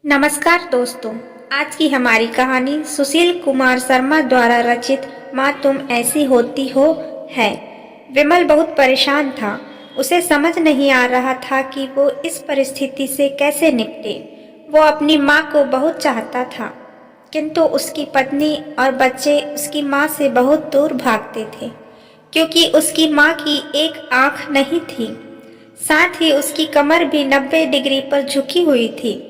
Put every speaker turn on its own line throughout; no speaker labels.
नमस्कार दोस्तों। आज की हमारी कहानी सुशील कुमार शर्मा द्वारा रचित माँ तुम ऐसी होती हो है। विमल बहुत परेशान था। उसे समझ नहीं आ रहा था कि वो इस परिस्थिति से कैसे निपटे। वो अपनी माँ को बहुत चाहता था, किंतु उसकी पत्नी और बच्चे उसकी माँ से बहुत दूर भागते थे, क्योंकि उसकी माँ की एक आँख नहीं थी। साथ ही उसकी कमर भी 90 डिग्री पर झुकी हुई थी।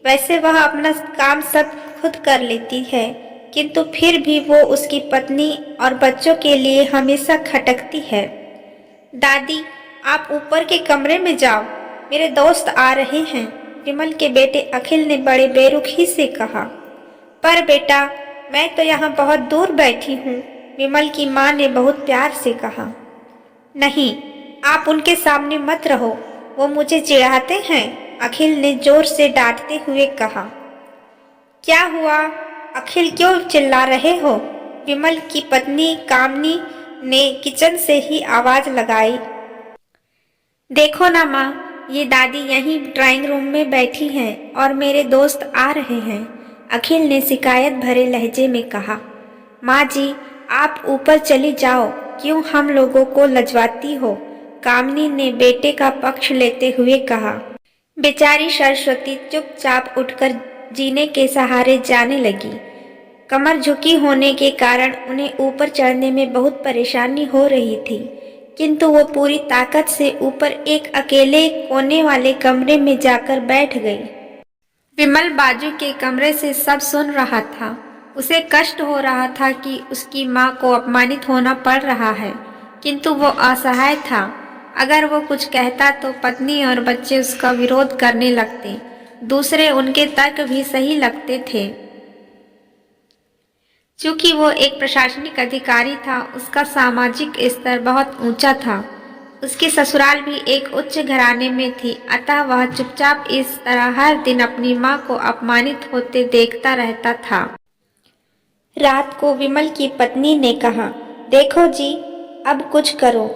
वैसे वह अपना काम सब खुद कर लेती है, किंतु फिर भी वो उसकी पत्नी और बच्चों के लिए हमेशा खटकती है। दादी, आप ऊपर के कमरे में जाओ, मेरे दोस्त आ रहे हैं, विमल के बेटे अखिल ने बड़े बेरुखी से कहा। पर बेटा, मैं तो यहाँ बहुत दूर बैठी हूँ, विमल की माँ ने बहुत प्यार से कहा। नहीं, आप उनके सामने मत रहो, वो मुझे चिढ़ाते हैं, अखिल ने जोर से डांटते हुए कहा। क्या हुआ अखिल, क्यों चिल्ला रहे हो? विमल की पत्नी कामनी ने किचन से ही आवाज लगाई। देखो ना माँ, ये दादी यहीं ड्राइंग रूम में बैठी हैं और मेरे दोस्त आ रहे हैं, अखिल ने शिकायत भरे लहजे में कहा। माँ जी, आप ऊपर चली जाओ, क्यों हम लोगों को लजवाती हो? कामनी ने बेटे का पक्ष लेते हुए कहा। बेचारी सरस्वती चुपचाप उठकर जीने के सहारे जाने लगी। कमर झुकी होने के कारण उन्हें ऊपर चढ़ने में बहुत परेशानी हो रही थी, किंतु वो पूरी ताकत से ऊपर एक अकेले कोने वाले कमरे में जाकर बैठ गई। विमल बाजू के कमरे से सब सुन रहा था। उसे कष्ट हो रहा था कि उसकी माँ को अपमानित होना पड़ रहा है, किंतु वो असहाय था। अगर वो कुछ कहता तो पत्नी और बच्चे उसका विरोध करने लगते। दूसरे उनके तर्क भी सही लगते थे। चूंकि वो एक प्रशासनिक अधिकारी था, उसका सामाजिक स्तर बहुत ऊंचा था। उसकी ससुराल भी एक उच्च घराने में थी, अतः वह चुपचाप इस तरह हर दिन अपनी माँ को अपमानित होते देखता रहता था। रात को विमल की पत्नी ने कहा, देखो जी, अब कुछ करो।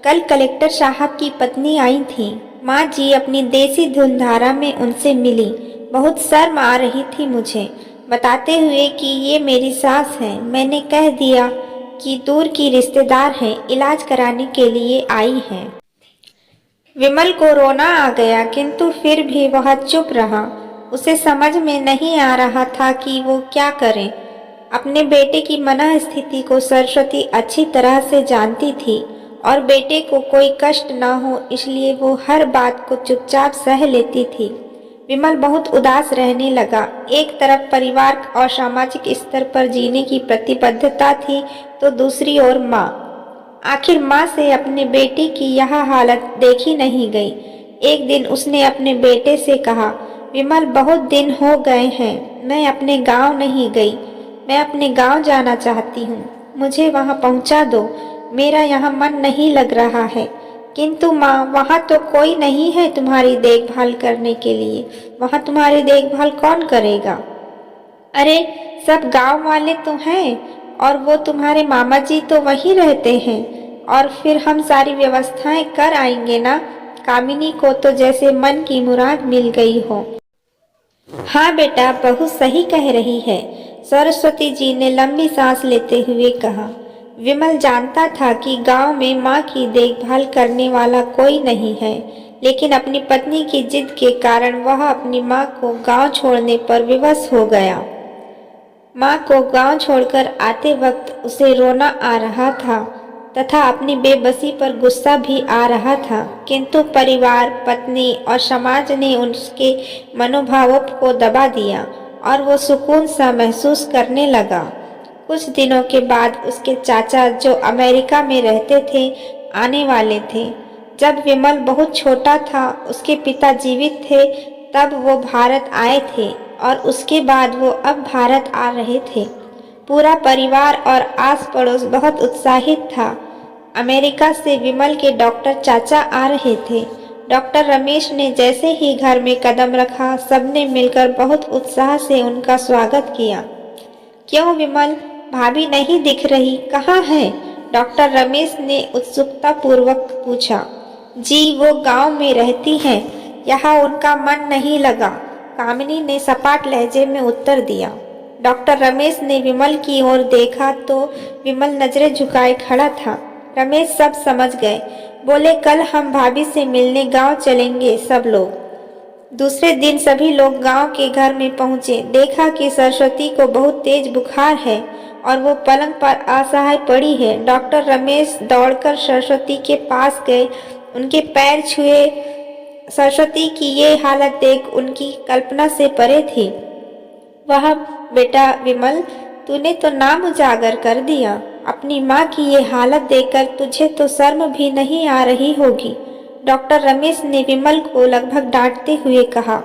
कल कलेक्टर साहब की पत्नी आई थी। माँ जी अपनी देसी धुनधारा में उनसे मिली। बहुत शर्म आ रही थी मुझे, बताते हुए कि ये मेरी सास है। मैंने कह दिया कि दूर की रिश्तेदार हैं, इलाज कराने के लिए आई हैं। विमल को रोना आ गया, किंतु फिर भी वह चुप रहा। उसे समझ में नहीं आ रहा था कि वो क्या करे। अपने बेटे की मनःस्थिति को सरस्वती अच्छी तरह से जानती थी और बेटे को कोई कष्ट न हो, इसलिए वो हर बात को चुपचाप सह लेती थी। विमल बहुत उदास रहने लगा। एक तरफ परिवार और सामाजिक स्तर पर जीने की प्रतिबद्धता थी, तो दूसरी ओर माँ। आखिर माँ से अपने बेटे की यह हालत देखी नहीं गई। एक दिन उसने अपने बेटे से कहा, विमल, बहुत दिन हो गए हैं, मैं अपने गांव नहीं गई। मैं अपने गांव जाना चाहती हूँ, मुझे वहाँ पहुँचा दो। मेरा यहाँ मन नहीं लग रहा है। किंतु माँ, वहाँ तो कोई नहीं है तुम्हारी देखभाल करने के लिए। वहाँ तुम्हारी देखभाल कौन करेगा? अरे, सब गांव वाले तो हैं, और वो तुम्हारे मामा जी तो वहीं रहते हैं, और फिर हम सारी व्यवस्थाएं कर आएंगे ना। कामिनी को तो जैसे मन की मुराद मिल गई हो। हाँ बेटा, बहू सही कह रही है, सरस्वती जी ने लंबी सांस लेते हुए कहा। विमल जानता था कि गांव में माँ की देखभाल करने वाला कोई नहीं है, लेकिन अपनी पत्नी की जिद के कारण वह अपनी माँ को गांव छोड़ने पर विवश हो गया। माँ को गांव छोड़कर आते वक्त उसे रोना आ रहा था तथा अपनी बेबसी पर गुस्सा भी आ रहा था, किंतु परिवार, पत्नी और समाज ने उसके मनोभावों को दबा दिया और वो सुकून सा महसूस करने लगा। कुछ दिनों के बाद उसके चाचा, जो अमेरिका में रहते थे, आने वाले थे। जब विमल बहुत छोटा था, उसके पिता जीवित थे, तब वो भारत आए थे और उसके बाद वो अब भारत आ रहे थे। पूरा परिवार और आस पड़ोस बहुत उत्साहित था। अमेरिका से विमल के डॉक्टर चाचा आ रहे थे। डॉक्टर रमेश ने जैसे ही घर में कदम रखा, सबने मिलकर बहुत उत्साह से उनका स्वागत किया। क्यों विमल, भाभी नहीं दिख रही, कहाँ है? डॉक्टर रमेश ने उत्सुकता पूर्वक पूछा। जी, वो गांव में रहती हैं, यहाँ उनका मन नहीं लगा। कामिनी ने सपाट लहजे में उत्तर दिया। डॉक्टर रमेश ने विमल की ओर देखा तो विमल नजरें झुकाए खड़ा था। रमेश सब समझ गए। बोले, कल हम भाभी से मिलने गांव चलेंगे सब लोग। दूसरे दिन सभी लोग गांव के घर में पहुंचे। देखा कि सरस्वती को बहुत तेज बुखार है और वो पलंग पर असहाय पड़ी है। डॉक्टर रमेश दौड़कर सरस्वती के पास गए, उनके पैर छुए। सरस्वती की ये हालत देख उनकी कल्पना से परे थी। वह, बेटा विमल, तूने तो नाम उजागर कर दिया। अपनी माँ की ये हालत देखकर तुझे तो शर्म भी नहीं आ रही होगी। डॉक्टर रमेश ने विमल को लगभग डांटते हुए कहा।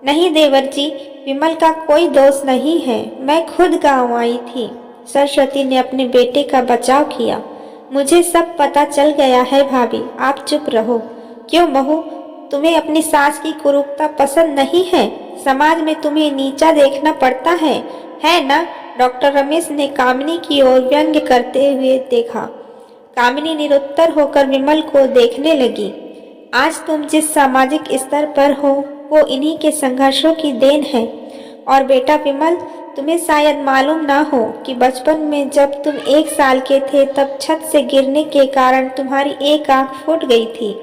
नहीं देवर जी, विमल का कोई दोष नहीं है, मैं खुद गांव आई थी। सरस्वती ने अपने बेटे का बचाव किया। मुझे सब पता चल गया है भाभी, आप चुप रहो। क्यों बहू, तुम्हें अपनी सास की कुरूपता पसंद नहीं है? समाज में तुम्हें नीचा देखना पड़ता है ना? डॉक्टर रमेश ने कामिनी की ओर व्यंग्य करते हुए देखा। कामिनी निरुत्तर होकर विमल को देखने लगी। आज तुम जिस सामाजिक स्तर पर हो वो इन्हीं के संघर्षों की देन है। और बेटा विमल, तुम्हें शायद मालूम ना हो कि बचपन में जब तुम 1 साल के थे तब छत से गिरने के कारण तुम्हारी एक आंख फूट गई थी।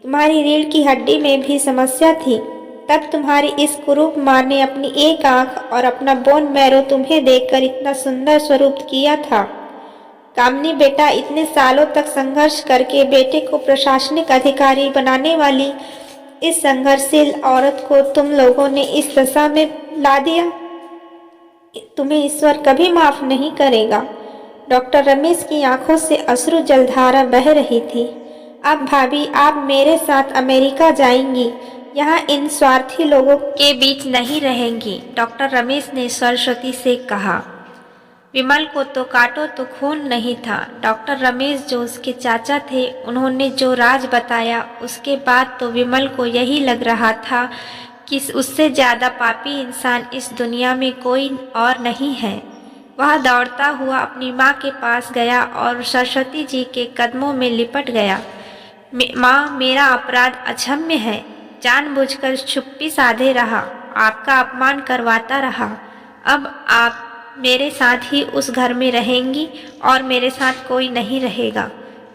तुम्हारी रीढ़ की हड्डी में भी समस्या थी। तब तुम्हारी इस कुरूप माँ ने अपनी एक आंख और अपना बोन मैरो तुम्हें देखकर इतना सुंदर स्वरूप किया था। कामिनी बेटा, इतने सालों तक संघर्ष करके बेटे को प्रशासनिक अधिकारी बनाने वाली इस संघर्षशील औरत को तुम लोगों ने इस दशा में ला दिया। तुम्हें ईश्वर कभी माफ नहीं करेगा। डॉक्टर रमेश की आंखों से अश्रु जलधारा बह रही थी। अब भाभी, आप मेरे साथ अमेरिका जाएंगी, यहाँ इन स्वार्थी लोगों के बीच नहीं रहेंगी। डॉक्टर रमेश ने सरस्वती से कहा। विमल को तो काटो तो खून नहीं था। डॉक्टर रमेश जो उसके चाचा थे, उन्होंने जो राज बताया उसके बाद तो विमल को यही लग रहा था कि उससे ज़्यादा पापी इंसान इस दुनिया में कोई और नहीं है। वह दौड़ता हुआ अपनी माँ के पास गया और सरस्वती जी के कदमों में लिपट गया। माँ, मेरा अपराध अक्षम्य है, जानबूझकर चुप्पी साधे रहा, आपका अपमान करवाता रहा। अब आप मेरे साथ ही उस घर में रहेंगी और मेरे साथ कोई नहीं रहेगा।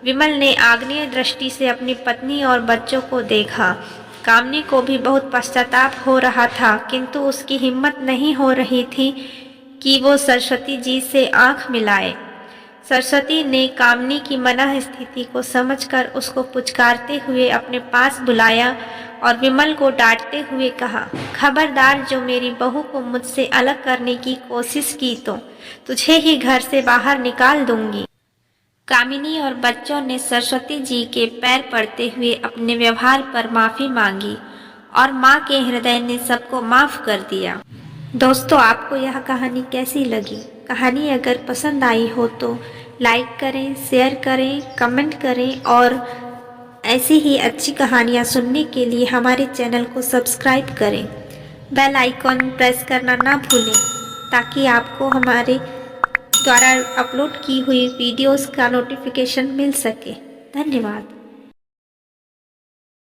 विमल ने आग्नेय दृष्टि से अपनी पत्नी और बच्चों को देखा। कामिनी को भी बहुत पश्चाताप हो रहा था, किंतु उसकी हिम्मत नहीं हो रही थी कि वो सरस्वती जी से आंख मिलाए। सरस्वती ने कामिनी की मनः स्थिति को समझकर उसको पुचकारते हुए अपने पास बुलाया और विमल को डांटते हुए कहा, खबरदार, जो मेरी बहू को मुझसे अलग करने की कोशिश की तो तुझे ही घर से बाहर निकाल दूंगी। कामिनी और बच्चों ने सरस्वती जी के पैर पड़ते हुए अपने व्यवहार पर माफ़ी मांगी और माँ के हृदय ने सबको माफ़ कर दिया। दोस्तों, आपको यह कहानी कैसी लगी? कहानी अगर पसंद आई हो तो लाइक करें, शेयर करें, कमेंट करें और ऐसी ही अच्छी कहानियाँ सुनने के लिए हमारे चैनल को सब्सक्राइब करें। बेल आइकॉन प्रेस करना ना भूलें ताकि आपको हमारे द्वारा अपलोड की हुई वीडियोस का नोटिफिकेशन मिल सके। धन्यवाद।